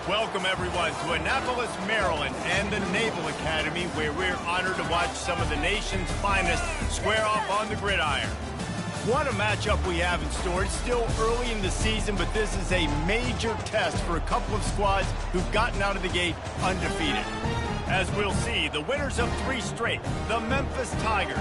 Welcome, everyone, to Annapolis, Maryland, and the Naval Academy, where we're honored to watch some of the nation's finest square off on the gridiron. What a matchup we have in store. It's still early in the season, but this is a major test for a couple of squads who've gotten out of the gate undefeated. As we'll see, the winners of 3 straight, the Memphis Tigers,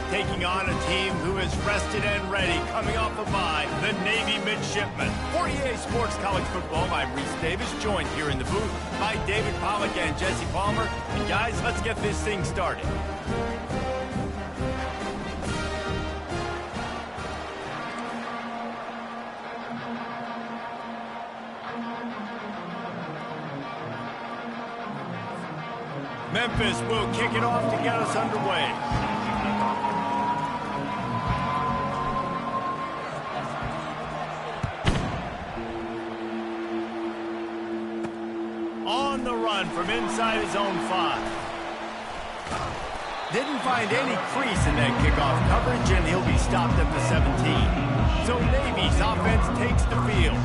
taking on a team who is rested and ready, coming off a bye, the Navy Midshipmen. 48 Sports College Football, I'm Reese Davis, joined here in the booth by David Pollack and Jesse Palmer. And guys, let's get this thing started. Memphis will kick it off to get us underway. On the run from inside his own 5. Didn't find any crease in that kickoff coverage, and he'll be stopped at the 17. So Navy's offense takes the field.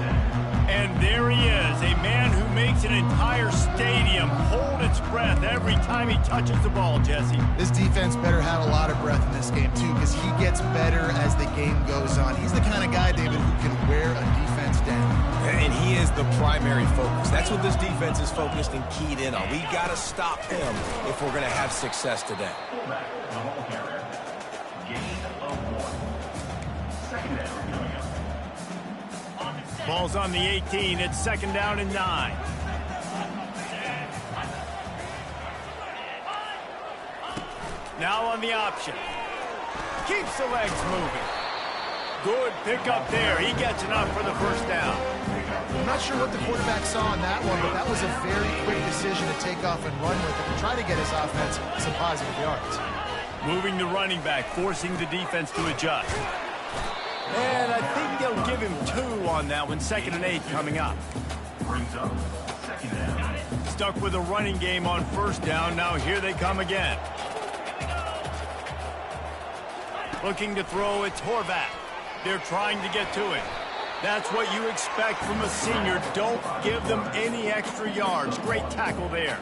And there he is, a man who makes an entire stadium hold its breath every time he touches the ball, Jesse. This defense better have a lot of breath in this game, too, because he gets better as the game goes on. He's the kind of guy, David, who can wear a defense down. And he is the primary focus. That's what this defense is focused and keyed in on. We've got to stop him if we're going to have success today. Ball's on the 18. It's 2nd down and 9. Now on the option. Keeps the legs moving. Good pickup there. He gets enough for the 1st down. I'm not sure what the quarterback saw on that one, but that was a very quick decision to take off and run with it and try to get his offense some positive yards. Moving the running back, forcing the defense to adjust. And I think they'll give him 2 on that one. 2nd and 8 coming up. Stuck with a running game on 1st down. Now here they come again. Looking to throw, it's Horvath. They're trying to get to it. That's what you expect from a senior. Don't give them any extra yards. Great tackle there.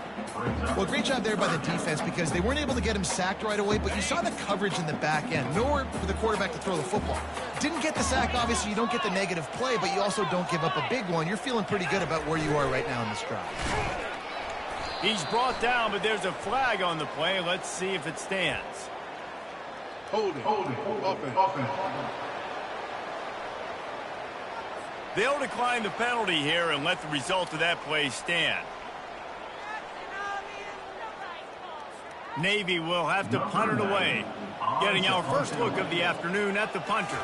Well, great job there by the defense because they weren't able to get him sacked right away, but you saw the coverage in the back end. Nowhere for the quarterback to throw the football. Didn't get the sack, obviously you don't get the negative play, but you also don't give up a big one. You're feeling pretty good about where you are right now in this drive. He's brought down, but there's a flag on the play. Let's see if it stands. Holding. Offense. They'll decline the penalty here and let the result of that play stand. Navy will have to punt it away. Getting our first look of the afternoon at the punter.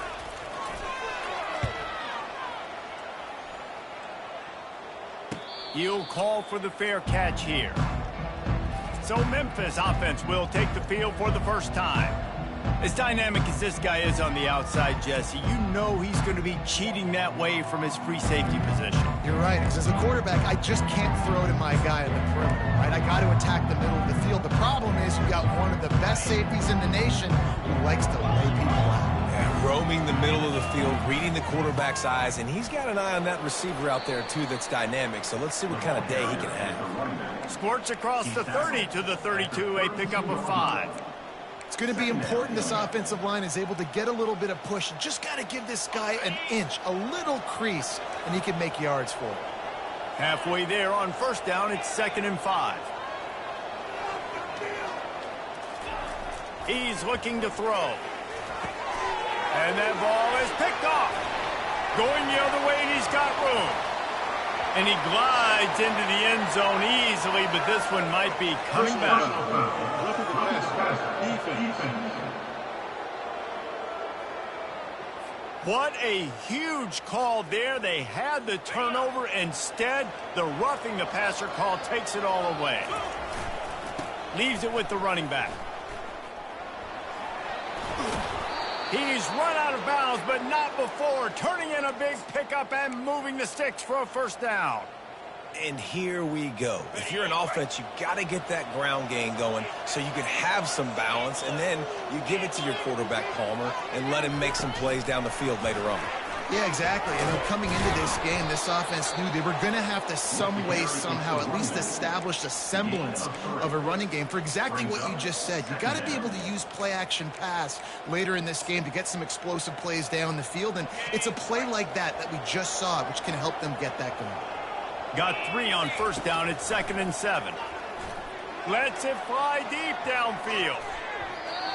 He'll call for the fair catch here. So Memphis offense will take the field for the 1st time. As dynamic as this guy is on the outside, Jesse, you know he's going to be cheating that way from his free safety position. You're right, because as a quarterback, I just can't throw to my guy in the perimeter, right? I got to attack the middle of the field. The problem is you got one of the best safeties in the nation who likes to lay people out. Yeah, roaming the middle of the field, reading the quarterback's eyes, and he's got an eye on that receiver out there, too, that's dynamic. So let's see what kind of day he can have. Squirts across the 30 to the 32, a pickup of 5. It's going to be important this offensive line is able to get a little bit of push. You just got to give this guy an inch, a little crease, and he can make yards for it. Halfway there on 1st down, it's 2nd and 5. He's looking to throw. And that ball is picked off. Going the other way, and he's got room. And he glides into the end zone easily, but this one might be coming back. What a huge call there. They had the turnover. Instead, the roughing the passer call takes it all away. Leaves it with the running back. He's run out of bounds, but not before. Turning in a big pickup and moving the sticks for a 1st down. And here we go. If you're an offense, you've got to get that ground game going so you can have some balance, and then you give it to your quarterback, Palmer, and let him make some plays down the field later on. Yeah, exactly. Coming into this game, this offense knew they were going to have to some way, somehow, at least establish a semblance of a running game for exactly what you just said. You got to be able to use play-action pass later in this game to get some explosive plays down the field, and it's a play like that we just saw, which can help them get that going. Got 3 on first down. It's 2nd and 7. Lets it fly deep downfield.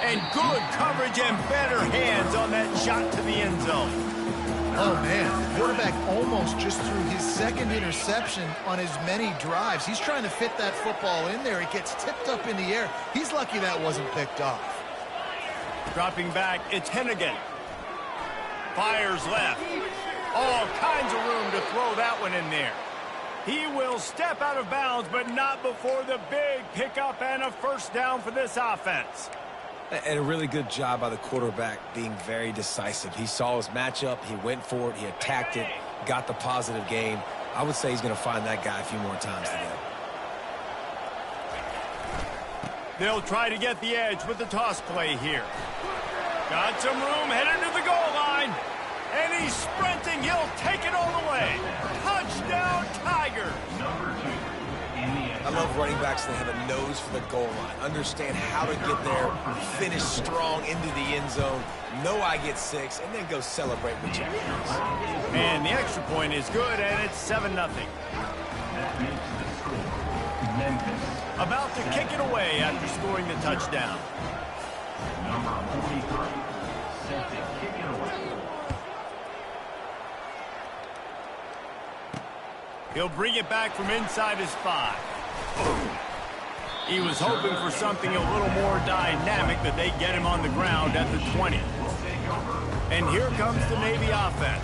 And good coverage and better hands on that shot to the end zone. Oh, man. The quarterback almost just threw his 2nd interception on as many drives. He's trying to fit that football in there. It gets tipped up in the air. He's lucky that wasn't picked off. Dropping back, it's Hennigan. Fires left. All kinds of room to throw that one in there. He will step out of bounds, but not before the big pickup and a first down for this offense. And a really good job by the quarterback being very decisive. He saw his matchup, he went for it, he attacked it, got the positive gain. I would say he's going to find that guy a few more times today. They'll try to get the edge with the toss play here. Got some room, headed to the goal line. And he's sprinting. He'll take it all the way. Touchdown, Tigers. I love running backs that have a nose for the goal line. Understand how to get there, finish strong into the end zone, know I get 6, and then go celebrate with champions. And the extra point is good, and it's 7-0. About to kick it away after scoring the touchdown. Number 43, set to kick it away. He'll bring it back from inside his 5. He was hoping for something a little more dynamic, but they get him on the ground at the 20. And here comes the Navy offense.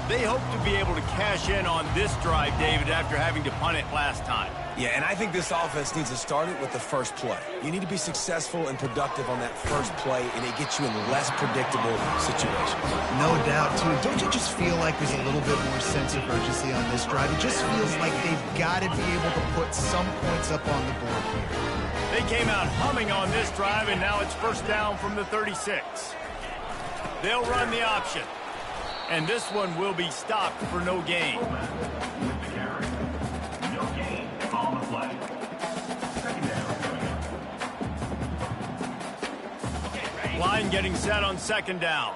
They hope to be able to cash in on this drive, David, after having to punt it last time. Yeah, and I think this offense needs to start it with the first play. You need to be successful and productive on that first play, and it gets you in less predictable situations. No doubt, too. Don't you just feel like there's a little bit more sense of urgency on this drive? It just feels like they've got to be able to put some points up on the board here. They came out humming on this drive, and now it's first down from the 36. They'll run the option. And this one will be stopped for no gain. Line getting set on 2nd down.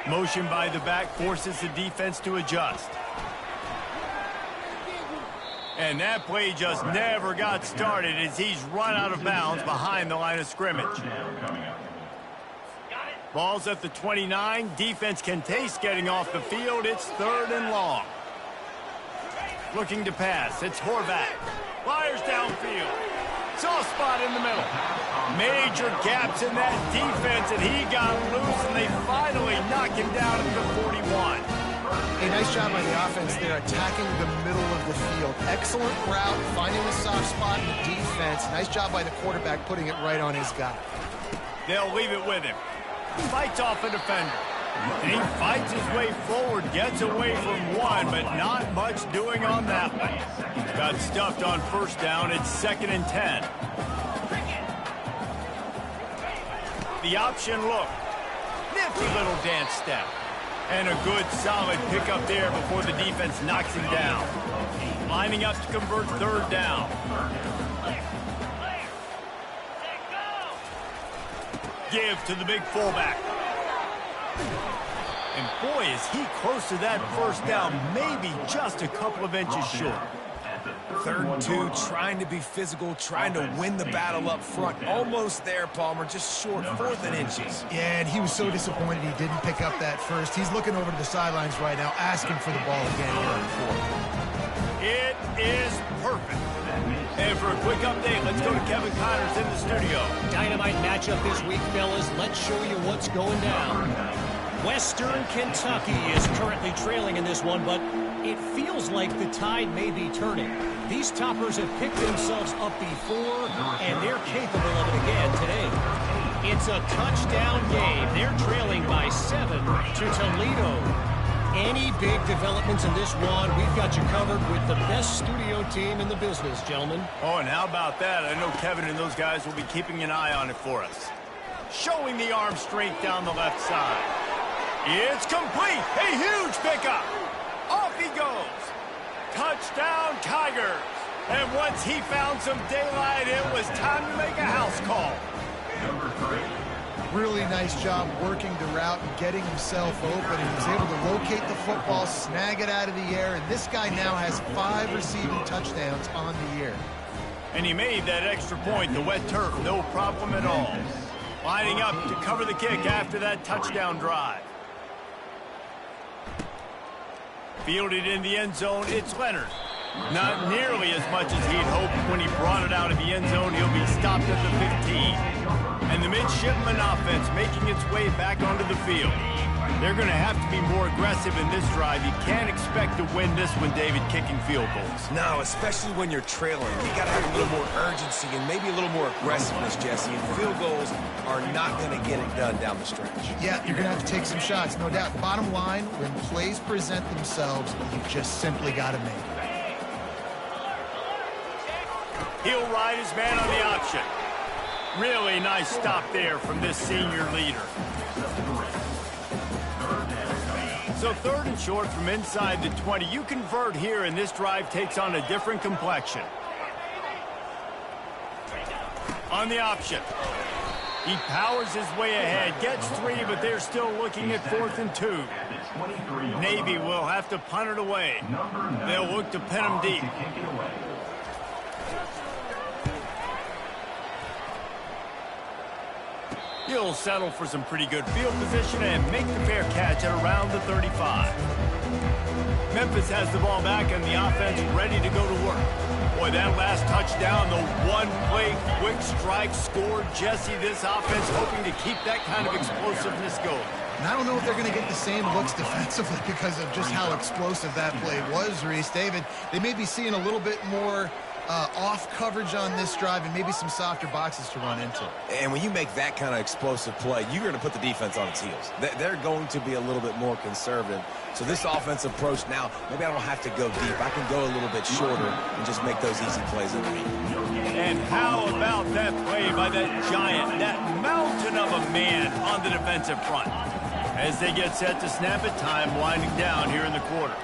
Motion by the back forces the defense to adjust. And that play just never got started as he's run out of bounds behind the line of scrimmage. Ball's at the 29. Defense can taste getting off the field. It's 3rd and long. Looking to pass. It's Horvath. Fires downfield. Soft spot in the middle. Major gaps in that defense, and he got loose, and they finally knock him down at the 41. A nice job by the offense there, attacking the middle of the field. Excellent route, finding the soft spot in the defense. Nice job by the quarterback putting it right on his guy. They'll leave it with him. Fights off a defender. And he fights his way forward, gets away from one, but not much doing on that one. Got stuffed on first down. It's 2nd and 10. The option look. Nifty little dance step. And a good solid pickup there before the defense knocks him down. Lining up to convert 3rd down. Give to the big fullback. And boy, is he close to that first down, maybe just a couple of inches short. 3rd and 2, trying to be physical, trying to win the battle up front. Almost there, Palmer, just short, 4th and inches. Yeah, and he was so disappointed he didn't pick up that first. He's looking over to the sidelines right now, asking for the ball again here on 4th. It is perfect. And for a quick update, let's go to Kevin Connors in the studio. Dynamite matchup this week, fellas. Let's show you what's going down. Western Kentucky is currently trailing in this one, but it feels like the tide may be turning. These toppers have picked themselves up before, and they're capable of it again today. It's a touchdown game. They're trailing by 7 to Toledo. Any big developments in this one, we've got you covered with the best studio team in the business, gentlemen. Oh, and how about that? I know Kevin and those guys will be keeping an eye on it for us. showing the arm strength down the left side. It's complete. A huge pickup. Off he goes. Touchdown, Tigers. And once he found some daylight, it was time to make a house call. Number 3. Really nice job working the route and getting himself open. He was able to locate the football, snag it out of the air, and this guy now has 5 receiving touchdowns on the year. And he made that extra point, the wet turf, no problem at all. Lining up to cover the kick after that touchdown drive. Fielded in the end zone, it's Leonard. Not nearly as much as he'd hoped when he brought it out of the end zone. He'll be stopped at the 15. And the midshipman offense making its way back onto the field. They're going to have to be more aggressive in this drive. You can't expect to win this one, David, kicking field goals. No, especially when you're trailing. You got to have a little more urgency and maybe a little more aggressiveness, Jesse. And field goals are not going to get it done down the stretch. Yeah, you're going to have to take some shots, no doubt. Bottom line, when plays present themselves, you just simply got to make it. He'll ride his man on the option. Really nice stop there from this senior leader. So 3rd and short from inside the 20. You convert here, and this drive takes on a different complexion. On the option. He powers his way ahead, gets 3, but they're still looking at 4th and 2. Navy will have to punt it away. They'll look to pin him deep. He'll settle for some pretty good field position and make the fair catch at around the 35. Memphis has the ball back and the offense ready to go to work. Boy, that last touchdown, the one-play quick strike score. Jesse, this offense hoping to keep that kind of explosiveness going. And I don't know if they're going to get the same looks defensively because of just how explosive that play was, Reese. David, they may be seeing a little bit more off coverage on this drive and maybe some softer boxes to run into. And when you make that kind of explosive play, you're going to put the defense on its heels. They're going to be a little bit more conservative. So this offensive approach now, maybe I don't have to go deep. I can go a little bit shorter and just make those easy plays underneath. And how about that play by that giant, that mountain of a man on the defensive front? As they get set to snap it, time winding down here in the quarter.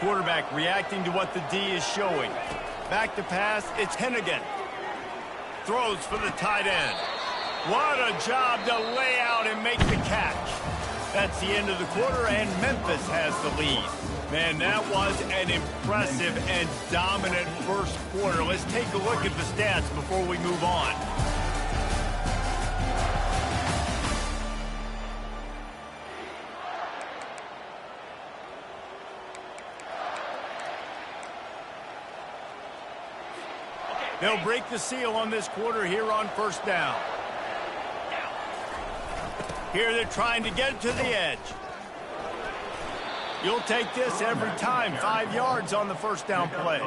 Quarterback reacting to what the D is showing. Back to pass, it's Hennigan. Throws for the tight end. What a job to lay out and make the catch. That's the end of the quarter, and Memphis has the lead. Man, that was an impressive and dominant first quarter. Let's take a look at the stats before we move on. They'll break the seal on this quarter here on 1st down. Here they're trying to get it to the edge. You'll take this every time. 5 yards on the 1st down play.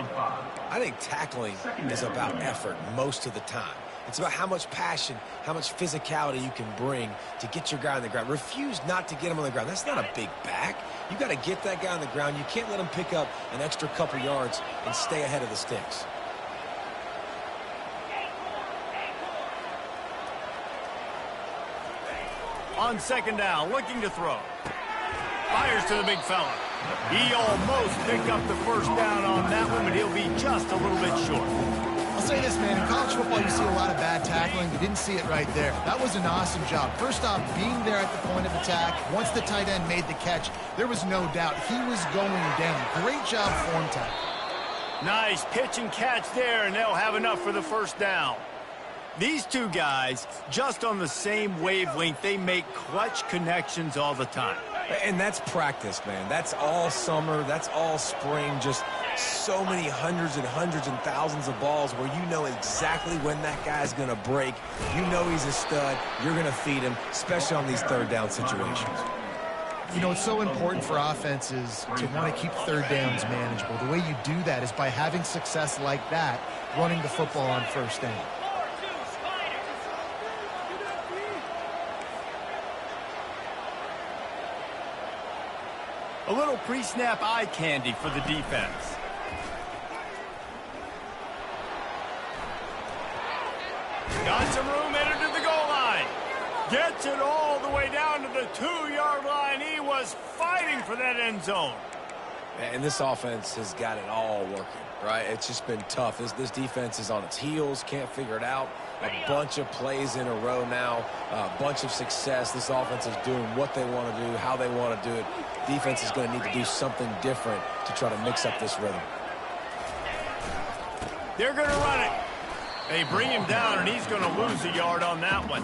I think tackling is about effort most of the time. It's about how much passion, how much physicality you can bring to get your guy on the ground. Refuse not to get him on the ground. That's not a big back. You got to get that guy on the ground. You can't let him pick up an extra couple yards and stay ahead of the sticks. On 2nd down, looking to throw. Fires to the big fella. He almost picked up the 1st down on that one, but he'll be just a little bit short. I'll say this, man. In college football, you see a lot of bad tackling. You didn't see it right there. That was an awesome job. First off, being there at the point of attack. Once the tight end made the catch, there was no doubt he was going down. Great job form tackle. Nice pitch and catch there, and they'll have enough for the 1st down. These two guys, just on the same wavelength, they make clutch connections all the time. And that's practice, man. That's all summer. That's all spring. Just so many hundreds and hundreds and thousands of balls where you know exactly when that guy's going to break. You know he's a stud. You're going to feed him, especially on these 3rd down situations. You know, it's so important for offenses to want to keep 3rd downs manageable. The way you do that is by having success like that, running the football on 1st down. A little pre-snap eye candy for the defense. Got some room headed to the goal line. Gets it all the way down to the 2-yard line. He was fighting for that end zone. And this offense has got it all working, right? It's just been tough. This defense is on its heels, can't figure it out. A bunch of plays in a row now, a bunch of success. This offense is doing what they want to do, how they want to do it. Defense is going to need to do something different to try to mix up this rhythm. They're going to run it. They bring him down, and he's going to lose a yard on that one.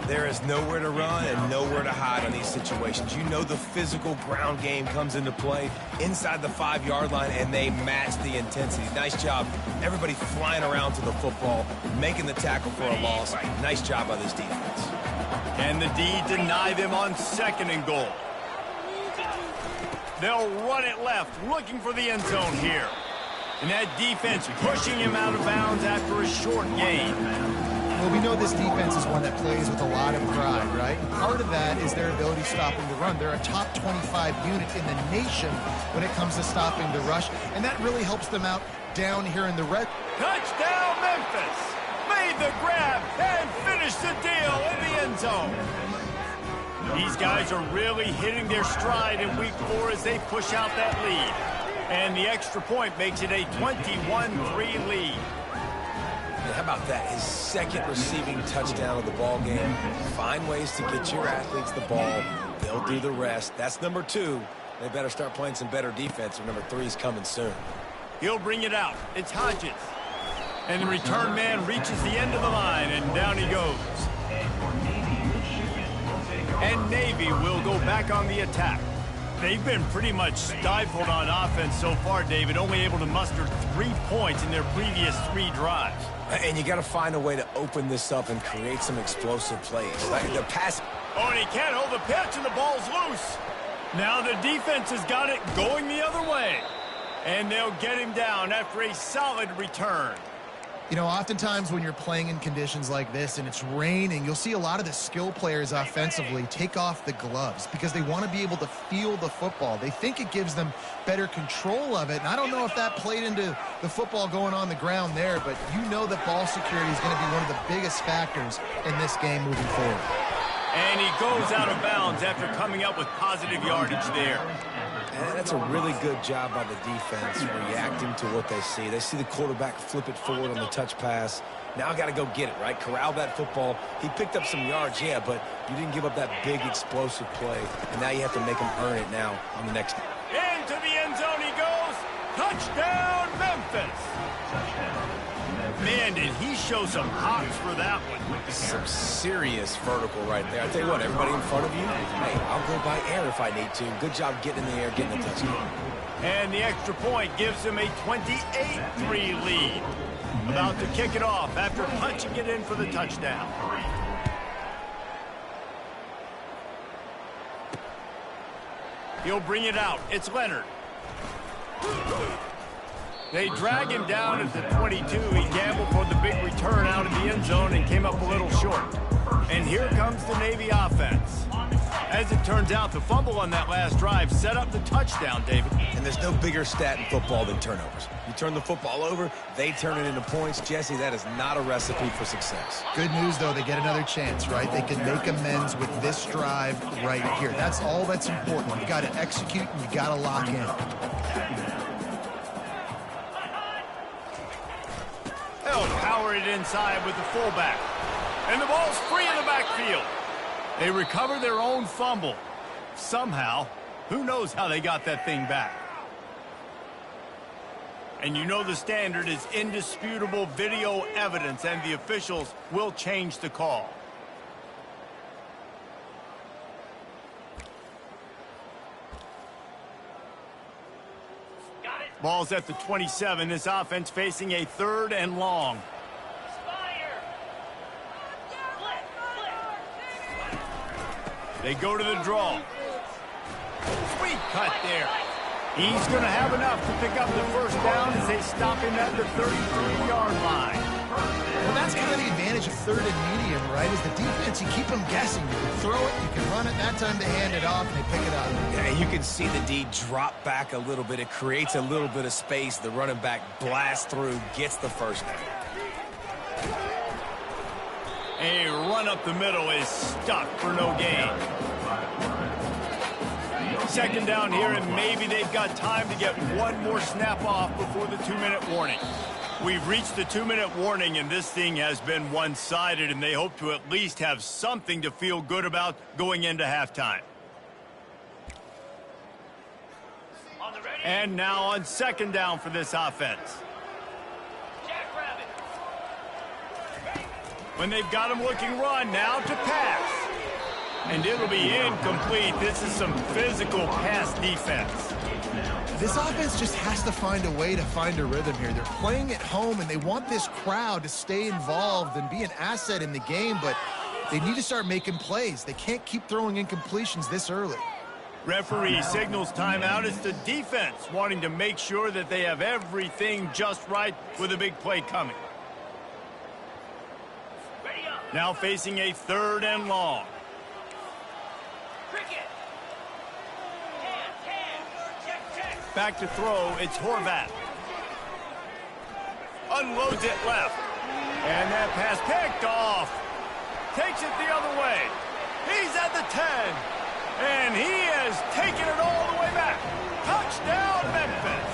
There is nowhere to run and nowhere to hide on these situations. You know the physical ground game comes into play inside the 5-yard line, and they match the intensity. Nice job. Everybody flying around to the football, making the tackle for a loss. Nice job by this defense. And the D deny them on 2nd and goal. They'll run it left, looking for the end zone here. And that defense pushing him out of bounds after a short gain. Well, we know this defense is one that plays with a lot of pride, right? Part of that is their ability stopping the run. They're a top 25 unit in the nation when it comes to stopping the rush, and that really helps them out down here in the red. Touchdown, Memphis! Made the grab and finished the deal in the end zone. These guys are really hitting their stride in week 4 as they push out that lead. And the extra point makes it a 21-3 lead. How about that? His 2nd receiving touchdown of the ball game. Find ways to get your athletes the ball. They'll do the rest. That's number 2. They better start playing some better defense, or number 3 is coming soon. He'll bring it out. It's Hodges. And the return man reaches the end of the line, and down he goes. And Navy will go back on the attack. They've been pretty much stifled on offense so far, David, only able to muster 3 points in their previous 3 drives. And you got to find a way to open this up and create some explosive plays. Like the pass. Oh, and he can't hold the pitch, and the ball's loose. Now the defense has got it going the other way. And they'll get him down after a solid return. You know, oftentimes when you're playing in conditions like this and it's raining, you'll see a lot of the skill players offensively take off the gloves because they want to be able to feel the football. They think it gives them better control of it. And I don't know if that played into the football going on the ground there, but you know that ball security is going to be one of the biggest factors in this game moving forward. And he goes out of bounds after coming up with positive yardage there. And that's a really good job by the defense reacting to what they see. They see the quarterback flip it forward on the touch pass. Now I got to go get it, right? Corral that football. He picked up some yards, yeah, but you didn't give up that big explosive play. And now you have to make him earn it now on the next. Into the end zone he goes. Touchdown, Memphis. Man, did he show some hops for that one. Some serious vertical right there. I tell you what, everybody in front of you, hey, I'll go by air if I need to. Good job getting in the air, getting the touchdown. And the extra point gives him a 28-3 lead. About to kick it off after punching it in for the touchdown. He'll bring it out. It's Leonard. They drag him down at the 22. He gambled for the big return out of the end zone and came up a little short. And here comes the Navy offense. As it turns out, the fumble on that last drive set up the touchdown, David. And there's no bigger stat in football than turnovers. You turn the football over, they turn it into points. Jesse, that is not a recipe for success. Good news, though, they get another chance, right? They can make amends with this drive right here. That's all that's important. You got to execute and you got to lock in. They'll power it inside with the fullback. And the ball's free in the backfield. They recover their own fumble. Somehow, who knows how they got that thing back. And you know the standard is indisputable video evidence, and the officials will change the call. Ball's at the 27. This offense facing a 3rd and long. They go to the draw. Sweet cut there. He's going to have enough to pick up the first down as they stop him at the 33-yard line. Well, that's kind of the advantage of 3rd and medium, right? Is the defense, you keep them guessing. You can throw it, you can run it. That time they hand it off and they pick it up. Yeah, you can see the D drop back a little bit. It creates a little bit of space. The running back blasts through, gets the first down. A run up the middle is stuck for no gain. Second down here, and maybe they've got time to get one more snap off before the 2-minute warning. We've reached the 2-minute warning, and this thing has been one-sided, and they hope to at least have something to feel good about going into halftime. And now on second down for this offense. When they've got him looking run, now to pass. And it'll be incomplete. This is some physical pass defense. This offense just has to find a way to find a rhythm here. They're playing at home, and they want this crowd to stay involved and be an asset in the game, but they need to start making plays. They can't keep throwing incompletions this early. Referee signals timeout. It's the defense wanting to make sure that they have everything just right with a big play coming. Now facing a 3rd and long. Back to throw, it's Horvat. Unloads it left. And that pass picked off. Takes it the other way. He's at the 10. And he has taken it all the way back. Touchdown, Memphis.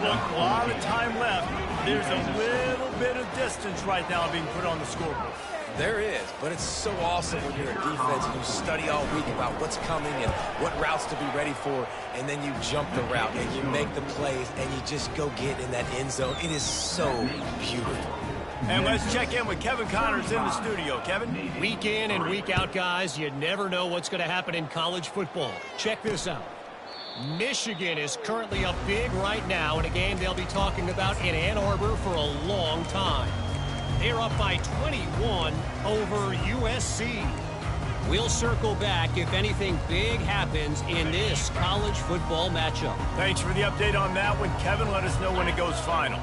Look, a lot of time left. There's a little bit of distance right now being put on the scoreboard. There is, but it's so awesome when you're a defense and you study all week about what's coming and what routes to be ready for, and then you jump the route and you make the plays and you just go get in that end zone. It is so beautiful. And let's check in with Kevin Connors in the studio. Kevin? Week in and week out, guys, you never know what's going to happen in college football. Check this out. Michigan is currently up big right now in a game they'll be talking about in Ann Arbor for a long time. They're up by 21 over USC. We'll circle back if anything big happens in this college football matchup. Thanks for the update on that one, Kevin. Let us know when it goes final.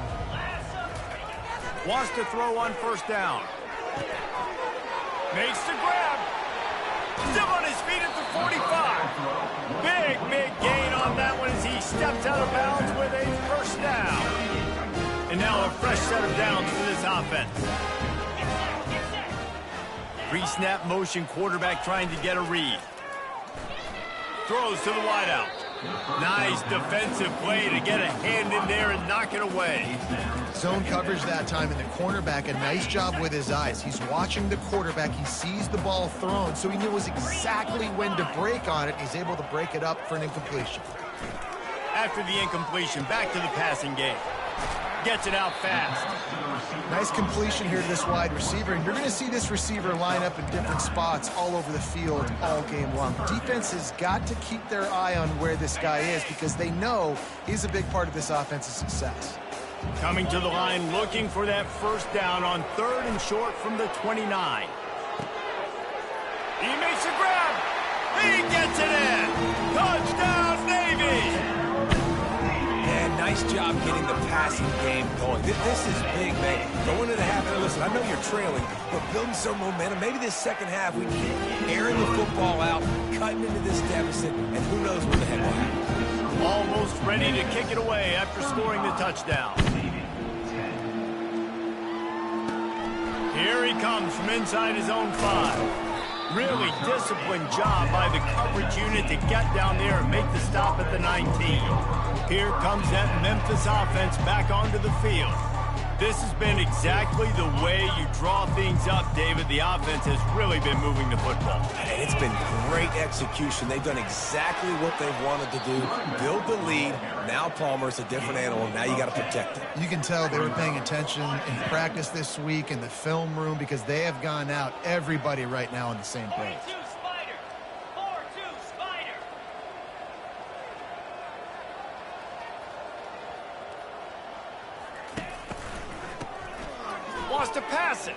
Wants to throw on first down. Makes the grab. Still on his feet at the 45. Big gain on that one as he steps out of bounds with a first down. And now a fresh set of downs for this offense. Pre-snap motion, quarterback trying to get a read. Throws to the wideout. Nice defensive play to get a hand in there and knock it away. Zone coverage that time, and the cornerback, a nice job with his eyes. He's watching the quarterback. He sees the ball thrown, so he knows exactly when to break on it. He's able to break it up for an incompletion. After the incompletion, back to the passing game. Gets it out fast. Nice completion here to this wide receiver, and you're going to see this receiver line up in different spots all over the field all game long. Defense has got to keep their eye on where this guy is because they know he's a big part of this offense's success. Coming to the line, looking for that first down on 3rd and short from the 29. He makes a grab. He gets it in. Touchdown, Navy. And nice job getting the passing game going. This is big, man. Going into the half, and listen, I know you're trailing, but building some momentum. Maybe this second half we keep airing the football out, cutting into this deficit, and who knows what the heck will happen. Almost ready to kick it away after scoring the touchdown. Here he comes from inside his own 5. Really disciplined job by the coverage unit to get down there and make the stop at the 19. Here comes that Memphis offense back onto the field. This has been exactly the way you draw things up, David. The offense has really been moving the football. And it's been great execution. They've done exactly what they've wanted to do. Build the lead. Now Palmer's a different animal. Now you got to protect it. You can tell they were paying attention in practice this week in the film room because they have gone out, everybody right now on the same page. Wants to pass it.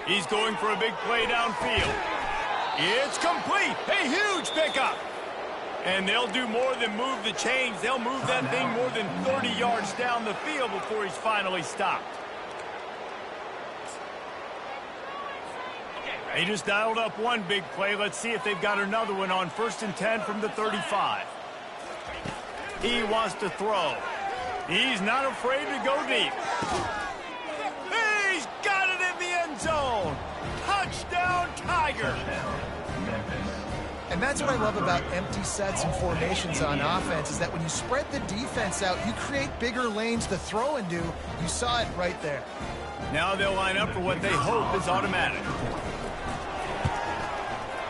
He's going for a big play downfield. It's complete. A huge pickup. And they'll do more than move the chains. They'll move that thing more than 30 yards down the field before he's finally stopped. They just dialed up one big play. Let's see if they've got another one on 1st and 10 from the 35. He wants to throw. He's not afraid to go deep. He's got it in the end zone. Tiger. And that's what I love about empty sets and formations on offense, is that when you spread the defense out, you create bigger lanes to throw into. You saw it right there. Now they'll line up for what they hope is automatic.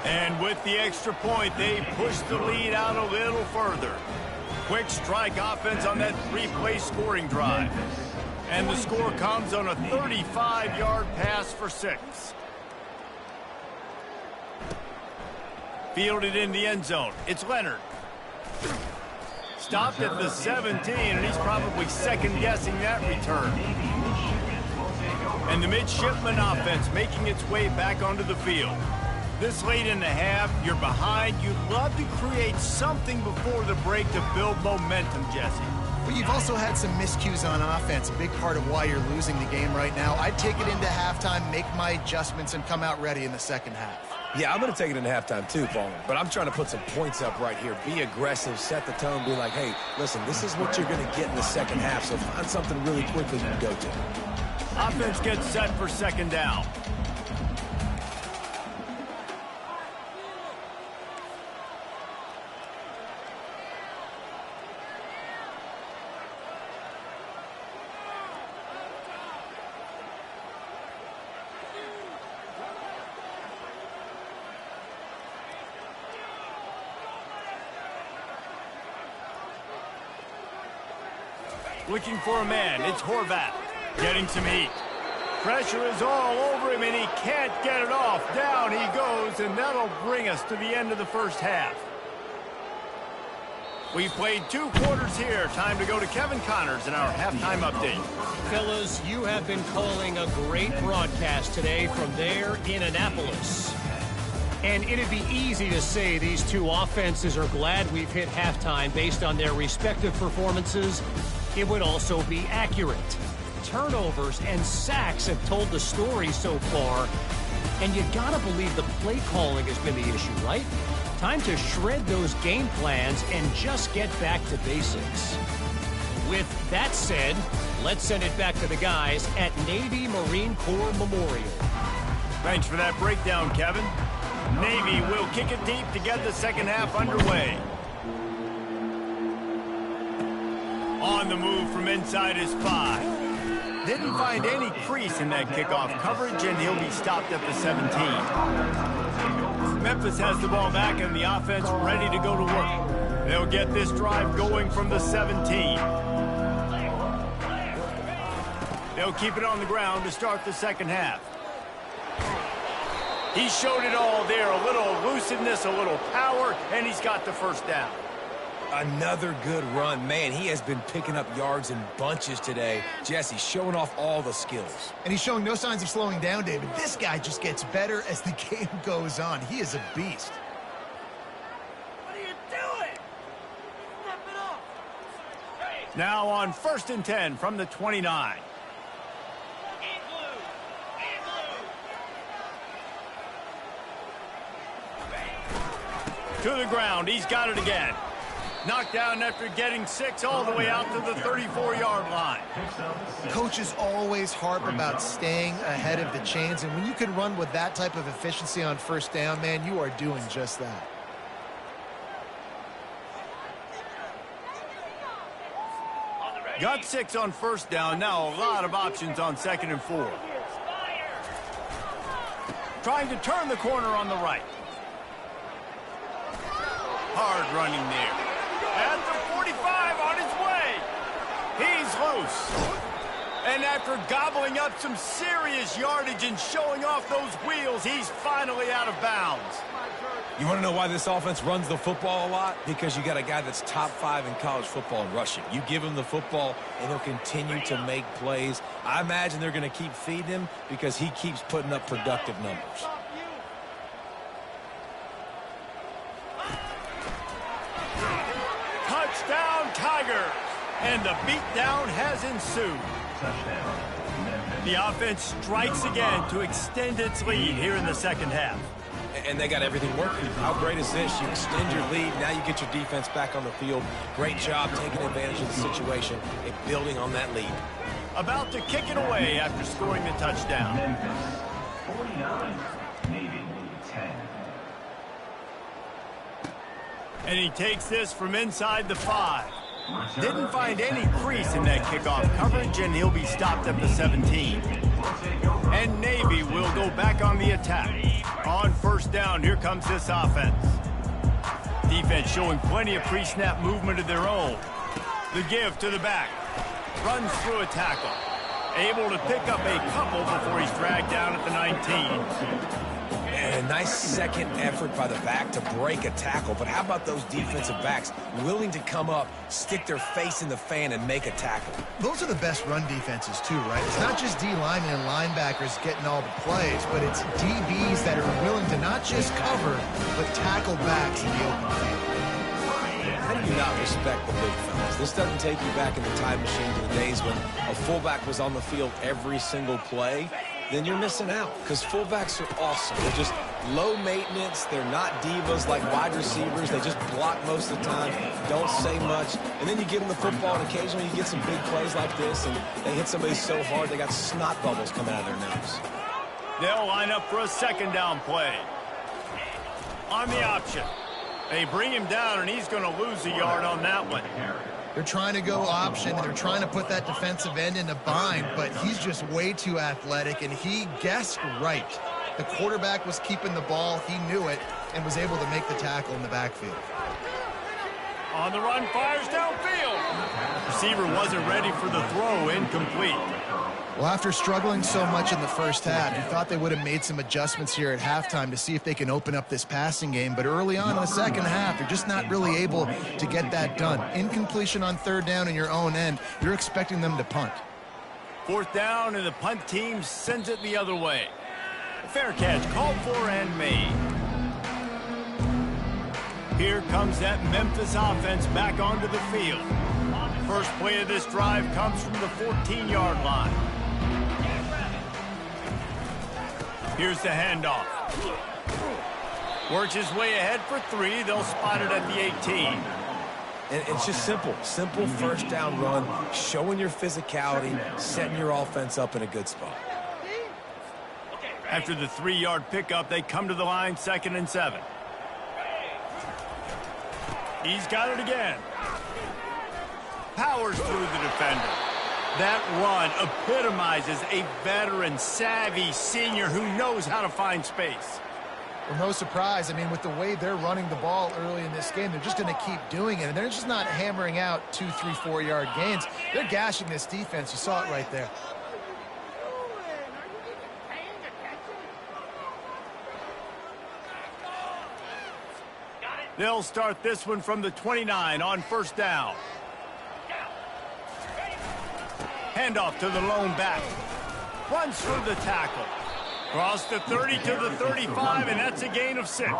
And with the extra point, they push the lead out a little further. Quick strike offense on that three-play scoring drive. And the score comes on a 35-yard pass for 6. Fielded in the end zone. It's Leonard. Stopped at the 17, and he's probably second-guessing that return. And the midshipman offense making its way back onto the field. This late in the half, you're behind. You'd love to create something before the break to build momentum, Jesse. But you've also had some miscues on offense, a big part of why you're losing the game right now. I'd take it into halftime, make my adjustments, and come out ready in the second half. Yeah, I'm going to take it into halftime too, Paul. But I'm trying to put some points up right here. Be aggressive, set the tone, be like, hey, listen, this is what you're going to get in the second half, so find something really quickly you can go to. Offense gets set for second down. Looking for a man, it's Horvat. Getting some heat. Pressure is all over him, and he can't get it off. Down he goes, and that'll bring us to the end of the first half. We played 2 quarters here. Time to go to Kevin Connors in our halftime update. Fellas, you have been calling a great broadcast today from there in Annapolis. And it'd be easy to say these two offenses are glad we've hit halftime based on their respective performances. It would also be accurate. Turnovers and sacks have told the story so far. And you gotta believe the play calling has been the issue, right? Time to shred those game plans and just get back to basics. With that said, let's send it back to the guys at Navy Marine Corps Memorial. Thanks for that breakdown, Kevin. Navy will kick it deep to get the second half underway. On the move from inside his 5. Didn't find any crease in that kickoff coverage, and he'll be stopped at the 17. Memphis has the ball back, and the offense ready to go to work. They'll get this drive going from the 17. They'll keep it on the ground to start the second half. He showed it all there, a little elusiveness, a little power, and he's got the first down. Another good run. Man, he has been picking up yards in bunches today. Jesse showing off all the skills. And he's showing no signs of slowing down, David. This guy just gets better as the game goes on. He is a beast. What are you doing? Step it up. Now on 1st and 10 from the 29. To the ground. He's got it again. Knocked down after getting 6 all the way out to the 34-yard line. Coaches always harp about staying ahead of the chains, and when you can run with that type of efficiency on first down, man, you are doing just that. Got 6 on first down. Now a lot of options on 2nd and 4. Trying to turn the corner on the right. Hard running there. At the 45 on his way. He's loose. And after gobbling up some serious yardage and showing off those wheels, he's finally out of bounds. You want to know why this offense runs the football a lot? Because you got a guy that's top 5 in college football in rushing. You give him the football, and he'll continue to make plays. I imagine they're going to keep feeding him because he keeps putting up productive numbers. Touchdown, Tigers! And the beatdown has ensued. The offense strikes again to extend its lead here in the second half. And they got everything working. How great is this? You extend your lead. Now you get your defense back on the field. Great job taking advantage of the situation and building on that lead. About to kick it away after scoring the touchdown. Memphis, 49, Navy leads. 10. And he takes this from inside the 5. Didn't find any crease in that kickoff coverage, and he'll be stopped at the 17. And Navy will go back on the attack. On first down, here comes this offense. Defense showing plenty of pre-snap movement of their own. The give to the back. Runs through a tackle. Able to pick up a couple before he's dragged down at the 19. And a nice second effort by the back to break a tackle. But how about those defensive backs willing to come up, stick their face in the fan, and make a tackle? Those are the best run defenses, too, right? It's not just D linemen and linebackers getting all the plays, but it's DBs that are willing to not just cover, but tackle backs in the open field. How do you not respect the big fellas? This doesn't take you back in the time machine to the days when a fullback was on the field every single play. Then you're missing out, because fullbacks are awesome. They're just low maintenance. They're not divas like wide receivers. They just block most of the time, don't say much. And then you give them the football, and occasionally you get some big plays like this, and they hit somebody so hard they got snot bubbles coming out of their nose. They'll line up for a second down play. On the option. They bring him down, and he's going to lose a yard on that one. They're trying to go option, and they're trying to put that defensive end in a bind, but he's just way too athletic, and he guessed right. The quarterback was keeping the ball. He knew it and was able to make the tackle in the backfield. On the run, fires downfield. Receiver wasn't ready for the throw, incomplete. Well, after struggling so much in the first half, you thought they would have made some adjustments here at halftime to see if they can open up this passing game. But early on in the second half, they're just not really able to get that done. Incompletion on third down in your own end, you're expecting them to punt. Fourth down, and the punt team sends it the other way. Fair catch called for and made. Here comes that Memphis offense back onto the field. First play of this drive comes from the 14-yard line. Here's the handoff. Works his way ahead for 3. They'll spot it at the 18. And it's just simple first down run, showing your physicality, setting your offense up in a good spot. After the 3-yard pickup, they come to the line, 2nd and 7. He's got it again. Powers through the defender. That run epitomizes a veteran, savvy senior who knows how to find space. Well, no surprise. I mean, with the way they're running the ball early in this game, they're just going to keep doing it. And they're just not hammering out 2, 3, 4-yard gains. They're gashing this defense. You saw it right there. They'll start this one from the 29 on first down. Handoff to the lone back. Runs through the tackle. Cross the 30 to the 35, and that's a gain of 6.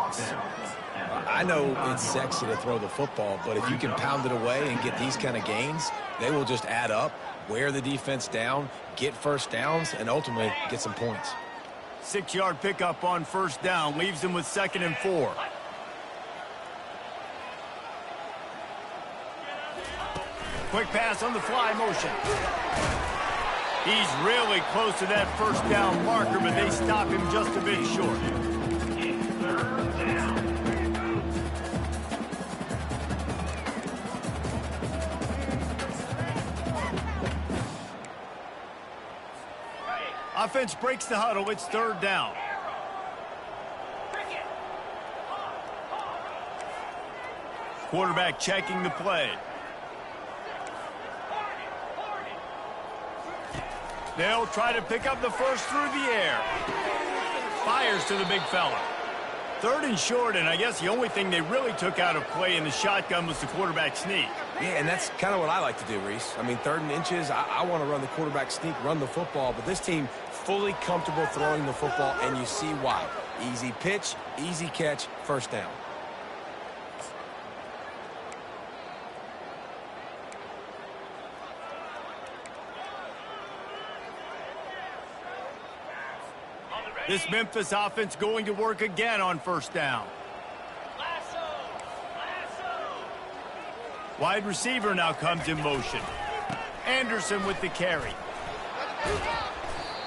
I know it's sexy to throw the football, but if you can pound it away and get these kind of gains, they will just add up, wear the defense down, get first downs, and ultimately get some points. 6-yard pickup on first down leaves them with 2nd and 4. Quick pass on the fly motion. He's really close to that first down marker, but they stop him just a bit short. Offense breaks the huddle. It's 3rd down. Quarterback checking the play. They'll try to pick up the first through the air. Fires to the big fella. 3rd and short, and I guess the only thing they really took out of play in the shotgun was the quarterback sneak. Yeah, and that's kind of what I like to do, Reese. I mean, 3rd and inches, I want to run the quarterback sneak, run the football, but this team fully comfortable throwing the football, and you see why. Easy pitch, easy catch, first down. This Memphis offense going to work again on first down. Wide receiver now comes in motion. Anderson with the carry.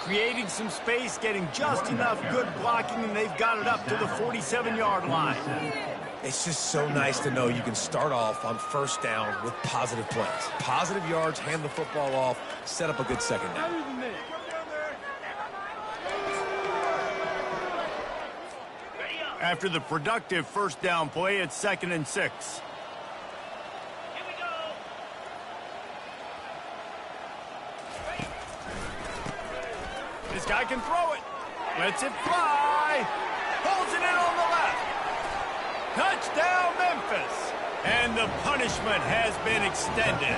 creating some space, getting just enough good blocking, and they've got it up to the 47-yard line. It's just so nice to know you can start off on first down with positive plays. Positive yards, hand the football off, set up a good second down. After the productive first down play, it's 2nd and 6. This guy can throw it. Lets it fly. Pulls it in on the left. Touchdown, Memphis. And the punishment has been extended.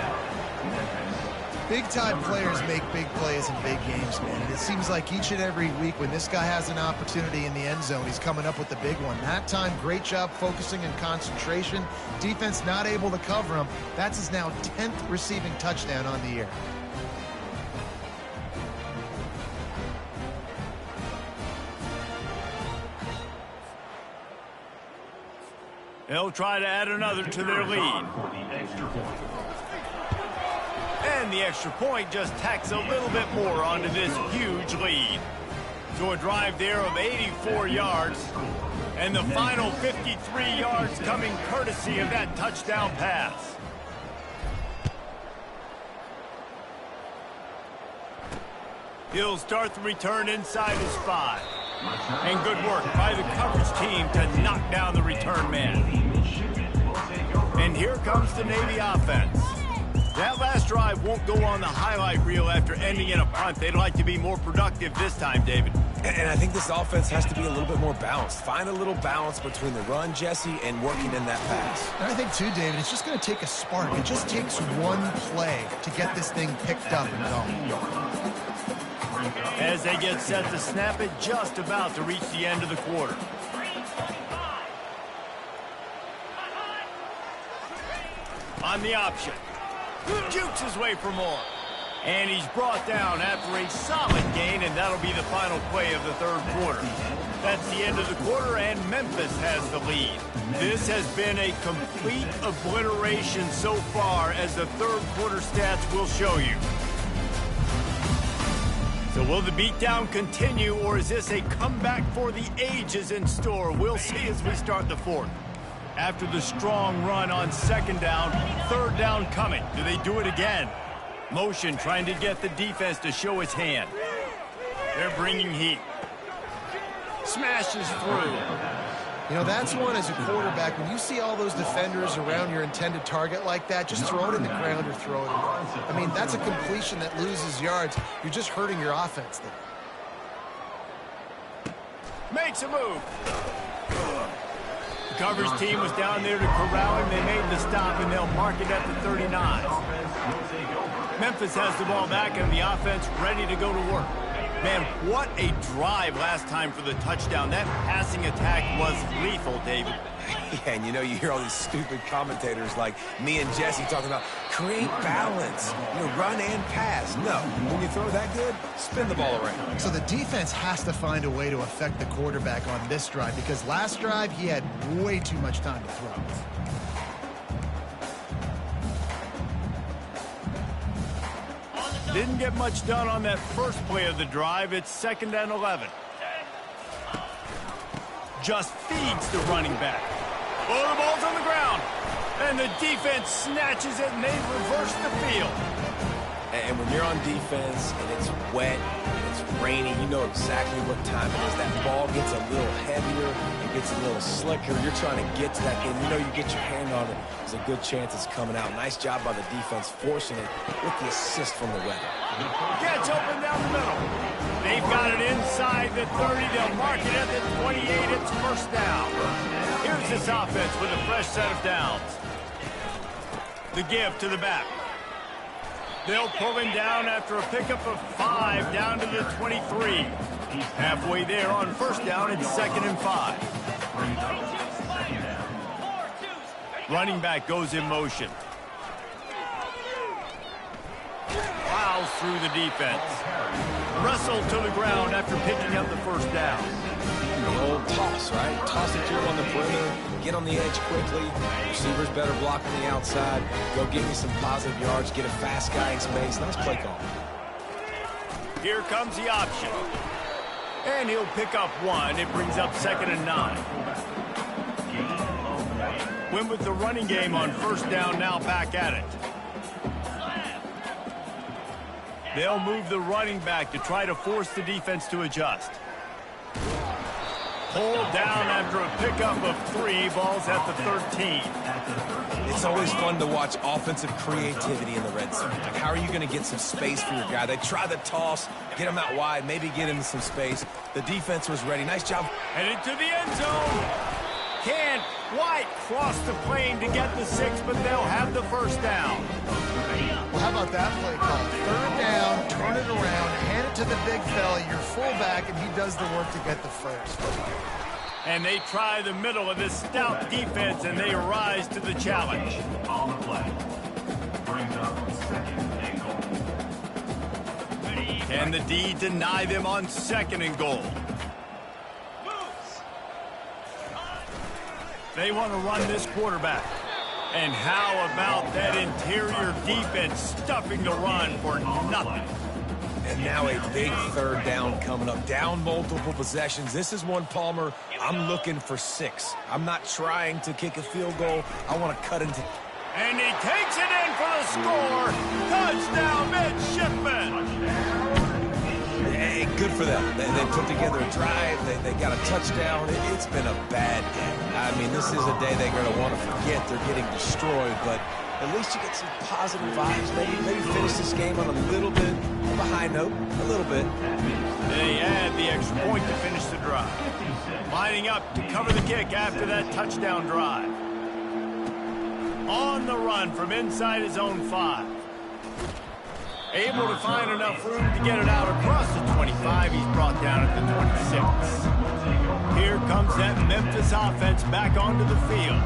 Big-time players make big plays in big games, man. And it seems like each and every week when this guy has an opportunity in the end zone, he's coming up with the big one. That time, great job focusing and concentration. Defense not able to cover him. That's his now 10th receiving touchdown on the year. They'll try to add another to their lead. And the extra point just tacks a little bit more onto this huge lead. So a drive there of 84 yards. And the final 53 yards coming courtesy of that touchdown pass. He'll start the return inside his 5. And good work by the coverage team to knock down the return man. And here comes the Navy offense. That last drive won't go on the highlight reel after ending in a punt. They'd like to be more productive this time, David. And I think this offense has to be a little bit more balanced. Find a little balance between the run, Jesse, and working in that pass. And I think, too, David, it's just going to take a spark. It just takes one play to get this thing picked up and going. As they get set to snap it, just about to reach the end of the quarter. On the option. Jukes his way for more. And he's brought down after a solid gain, and that'll be the final play of the third quarter. That's the end of the quarter, and Memphis has the lead. This has been a complete obliteration so far, as the third quarter stats will show you. So will the beatdown continue, or is this a comeback for the ages in store? We'll see as we start the fourth. After the strong run on second down, third down coming. Do they do it again? Motion trying to get the defense to show its hand. They're bringing heat. Smashes through. You know, that's one as a quarterback. When you see all those defenders around your intended target like that, just throw it in the ground or throw it away. I mean, that's a completion that loses yards. You're just hurting your offense there. Makes a move. The coverage team was down there to corral him. They made the stop, and they'll mark it at the 39. Memphis has the ball back, and the offense ready to go to work. Man, what a drive last time for the touchdown. That passing attack was lethal, David. Yeah, and you know, you hear all these stupid commentators like me and Jesse talking about create balance, you know, run and pass. No, when you throw that good, spin the ball around. So the defense has to find a way to affect the quarterback on this drive, because last drive he had way too much time to throw. Didn't get much done on that first play of the drive. It's 2nd and 11. Just feeds the running back. Oh, the ball's on the ground. And the defense snatches it, and they reverse the field. And when you're on defense and it's wet and it's rainy, you know exactly what time it is. That ball gets a little heavier, it gets a little slicker. You're trying to get to that thing. You know you get your hand on it, there's a good chance it's coming out. Nice job by the defense forcing it with the assist from the weather. Gets open down the middle. They've got it inside the 30. They'll mark it at the 28. It's first down. Here's this offense with a fresh set of downs. The give to the back. They'll pull him down after a pickup of 5 down to the 23. Halfway there on first down, it's 2nd and 5. Running back goes in motion. Plows through the defense. Wrestled to the ground after picking up the first down. The old toss, right? Toss it through on the perimeter, get on the edge quickly. Receivers better block on the outside. Go get me some positive yards, get a fast guy in space. Nice play call. Here comes the option. And he'll pick up one. It brings up 2nd and 9. Went with the running game on 1st down, now back at it. They'll move the running back to try to force the defense to adjust. Pulled down after a pickup of 3, balls at the 13. It's always fun to watch offensive creativity in the red zone. Like, how are you going to get some space for your guy? They try the toss, get him out wide, maybe get him some space. The defense was ready. Nice job. Headed to the end zone. Can't quite cross the plane to get the 6, but they'll have the 1st down. Well, how about that play call? 3rd down, turn it around, hand it to the big fella, your fullback, and he does the work to get the 1st. And they try the middle of this stout defense, and they rise to the challenge. On the play. Brings up 2nd and goal. Can the D deny them on 2nd and goal? They want to run this quarterback. And how about that interior defense stuffing the run for nothing? And now a big 3rd down coming up. Down multiple possessions. This is one, Palmer, I'm looking for 6. I'm not trying to kick a field goal. I want to cut into... And he takes it in for the score. Touchdown, midshipman. Hey, good for them. They put together a drive. They got a touchdown. It's been a bad day. I mean, this is a day they're going to want to forget. They're getting destroyed, but at least you get some positive vibes. Maybe finish this game on a little bit of a high note. A little bit. They add the extra point to finish the drive. Lining up to cover the kick after that touchdown drive. On the run from inside his own 5. Able to find enough room to get it out across the 25. He's brought down at the 26. Here comes that Memphis offense back onto the field.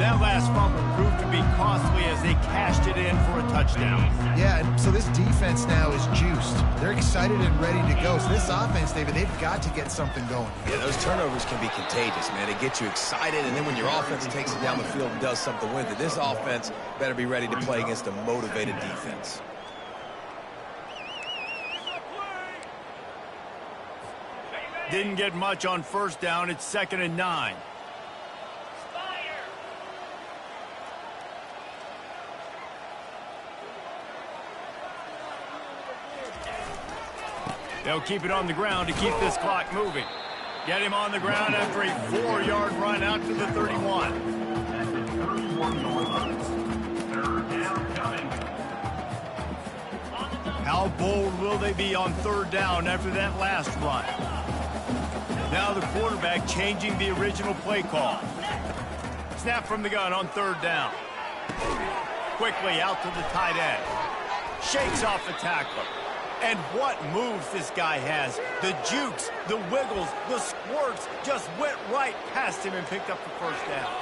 That last fumble proved to be costly as they cashed it in for a touchdown. Yeah, and so this defense now is juiced. They're excited and ready to go. So this offense, David, they've got to get something going. Yeah, those turnovers can be contagious, man. They get you excited, and then when your offense takes it down the field and does something with it, this offense better be ready to play against a motivated defense. Didn't get much on 1st down. It's 2nd and 9. They'll keep it on the ground to keep this clock moving. Get him on the ground after a 4-yard run out to the 31. How bold will they be on 3rd down after that last run? Now the quarterback changing the original play call. Snap from the gun on 3rd down. Quickly out to the tight end. Shakes off the tackler. And what moves this guy has. The jukes, the wiggles, the squirts just went right past him and picked up the 1st down.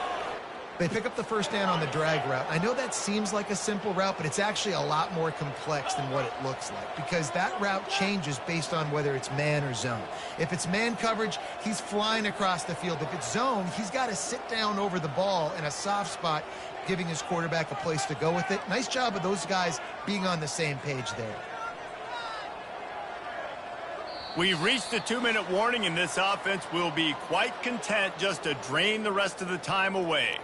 They pick up the 1st down on the drag route. I know that seems like a simple route, but it's actually a lot more complex than what it looks like because that route changes based on whether it's man or zone. If it's man coverage, he's flying across the field. If it's zone, he's got to sit down over the ball in a soft spot, giving his quarterback a place to go with it. Nice job of those guys being on the same page there. We've reached the 2-minute warning, and this offense will be quite content just to drain the rest of the time away.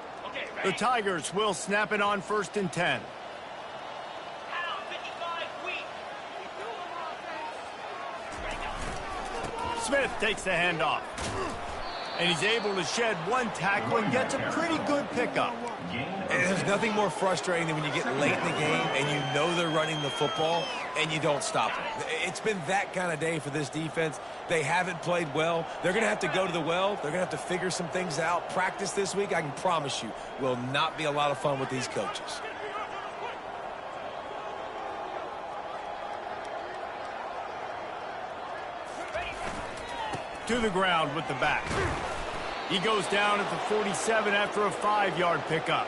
The Tigers will snap it on 1st and 10. Smith takes the handoff. And he's able to shed one tackle and gets a pretty good pickup. And there's nothing more frustrating than when you get late in the game and you know they're running the football and you don't stop them. It's been that kind of day for this defense. They haven't played well. They're going to have to go to the well. They're going to have to figure some things out. Practice this week, I can promise you, will not be a lot of fun with these coaches. To the ground with the back. He goes down at the 47 after a 5-yard pickup.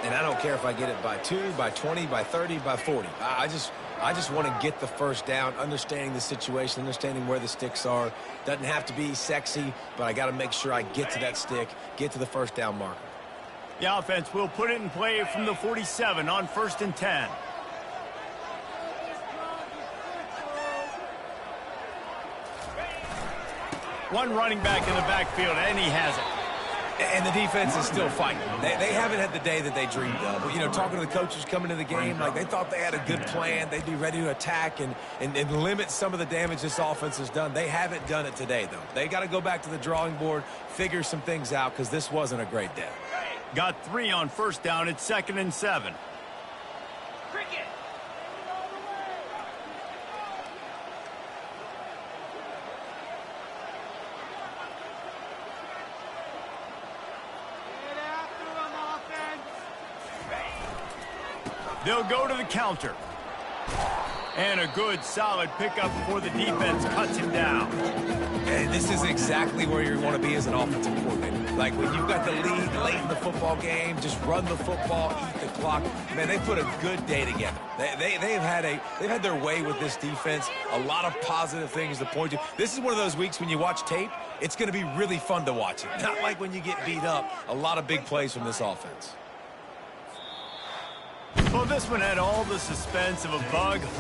And I don't care if I get it by 2, by 20, by 30, by 40. I just want to get the 1st down, understanding the situation, understanding where the sticks are. Doesn't have to be sexy, but I got to make sure I get to that stick, get to the 1st down marker. The offense will put it in play from the 47 on 1st and 10. One running back in the backfield, and he has it. And the defense is still fighting. They haven't had the day that they dreamed of. But, you know, talking to the coaches coming to the game, like they thought they had a good plan. They'd be ready to attack and limit some of the damage this offense has done. They haven't done it today, though. They got to go back to the drawing board, figure some things out, because this wasn't a great day. Got 3 on first down. It's 2nd and 7. Cricket. They'll go to the counter. And a good, solid pickup before the defense cuts him down. And this is exactly where you want to be as an offensive coordinator. Like when you've got the lead late in the football game, just run the football, eat the clock. Man, they put a good day together. They've had their way with this defense. A lot of positive things to point to. This is one of those weeks when you watch tape, it's going to be really fun to watch it. Not like when you get beat up. A lot of big plays from this offense. Well, this one had all the suspense of a bug